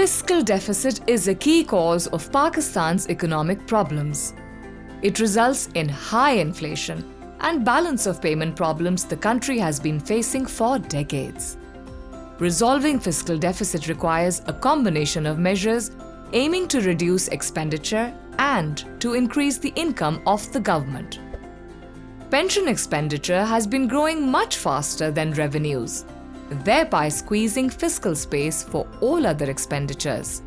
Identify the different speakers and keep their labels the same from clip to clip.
Speaker 1: fiscal deficit is a key cause of Pakistan's economic problems. It results in high inflation and balance of payment problems the country has been facing for decades. Resolving fiscal deficit requires a combination of measures aiming to reduce expenditure and to increase the income of the government. Pension expenditure has been growing much faster than revenues, thereby squeezing fiscal space for all other expenditures.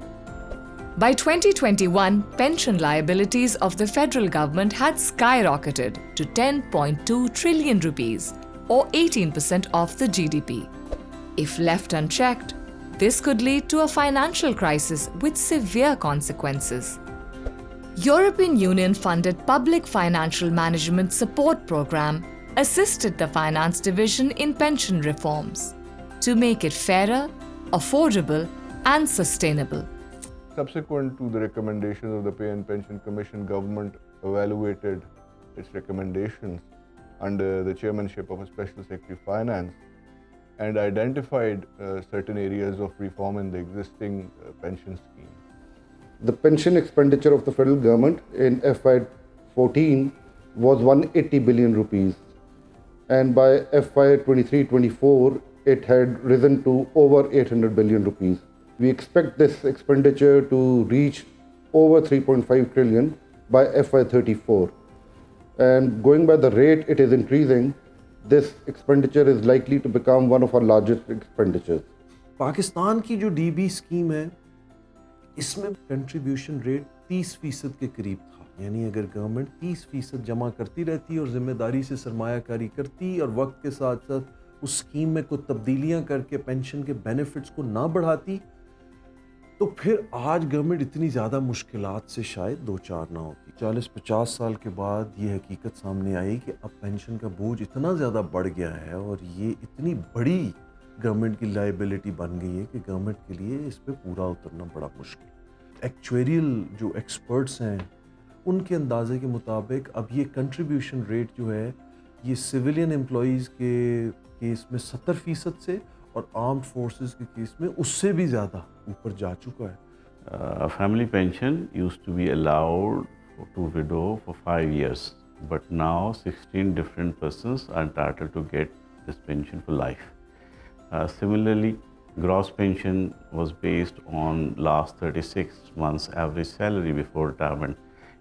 Speaker 1: By 2021, pension liabilities of the federal government had skyrocketed to 10.2 trillion rupees, or 18% of the GDP. If left unchecked, this could lead to a financial crisis with severe consequences. European Union-funded Public Financial Management Support Program assisted the Finance Division in pension reforms to make it fairer, affordable and sustainable.
Speaker 2: Subsequent to the recommendations of the Pay and Pension Commission, government evaluated its recommendations under the chairmanship of a Special Secretary Finance and identified certain areas of reform in the existing pension scheme.
Speaker 3: The pension expenditure of the federal government in FY14 was 180 billion rupees, and by FY23-24 it had risen to over 800 billion rupees. We expect this expenditure to reach over 3.5 trillion by FY34, and going by the rate it is increasing, this expenditure is likely to become one of our largest expenditures.
Speaker 4: Pakistan की जो DB scheme है, इसमें contribution rate 30% के करीब था। यानी अगर government 30% जमा करती रहती और जिम्मेदारी से सरमायाकारी करती और वक्त के साथ साथ उस स्कीम में कुछ तब्दीलियां करके पेंशन के बेनिफिट्स को ना बढ़ाती, तो फिर आज गवर्नमेंट इतनी ज़्यादा मुश्किलात से शायद 2-4 ना होती। 40-50 साल के बाद ये हकीकत सामने आई कि अब पेंशन का बोझ इतना ज़्यादा बढ़ गया है और ये इतनी बड़ी गवर्नमेंट की लाइबिलिटी बन गई है कि गवर्नमेंट के लिए इस पे पूरा उतरना बड़ा मुश्किल। एक्चुअरियल जो एक्सपर्ट्स हैं उनके अंदाजे के मुताबिक अब ये कंट्रीब्यूशन रेट जो है ये सिविलियन एम्प्लॉइज़ के केस में 70% से और आर्म्ड फोर्सेस के केस में उससे भी ज़्यादा ऊपर जा चुका है।
Speaker 5: Family pension used to be allowed to widow for 5 years, but now 16 different persons are entitled to get this pension for life. Similarly, gross pension was based on last 36 months average salary before retirement.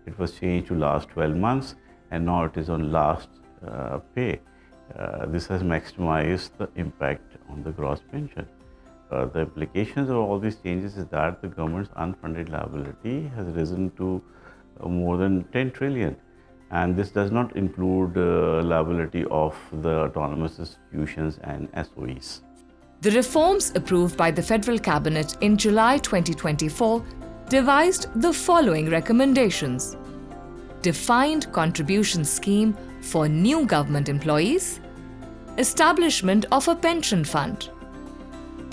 Speaker 5: It was changed to last 12 months and now it is on last pay. This has maximized the impact on the gross pension. The implications of all these changes is that the government's unfunded liability has risen to more than 10 trillion. And this does not include liability of the autonomous institutions and SOEs.
Speaker 1: The reforms approved by the Federal Cabinet in July 2024 devised the following recommendations: defined contribution scheme for new government employees, establishment of a pension fund,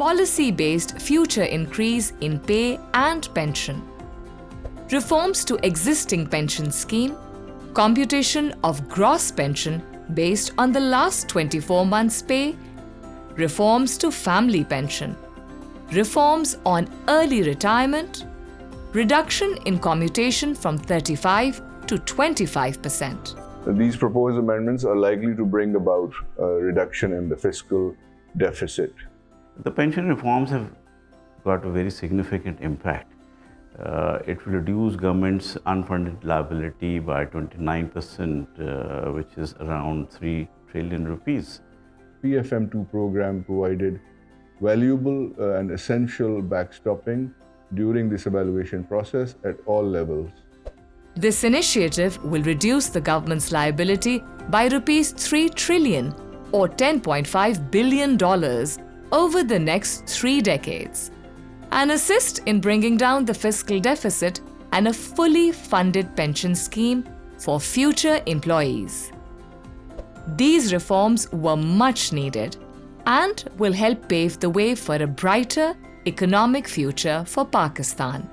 Speaker 1: policy-based future increase in pay and pension, reforms to existing pension scheme, computation of gross pension based on the last 24 months' pay, reforms to family pension, reforms on early retirement, reduction in commutation from 35 to 25%.
Speaker 2: These proposed amendments are likely to bring about a reduction in the fiscal deficit.
Speaker 5: The pension reforms have got a very significant impact. It will reduce government's unfunded liability by 29%, which is around 3 trillion rupees.
Speaker 2: PFM2 program provided valuable and essential backstopping during this evaluation process at all levels.
Speaker 1: This initiative will reduce the government's liability by rupees 3 trillion or $10.5 billion over the next 3 decades and assist in bringing down the fiscal deficit and a fully funded pension scheme for future employees. These reforms were much needed and will help pave the way for a brighter economic future for Pakistan.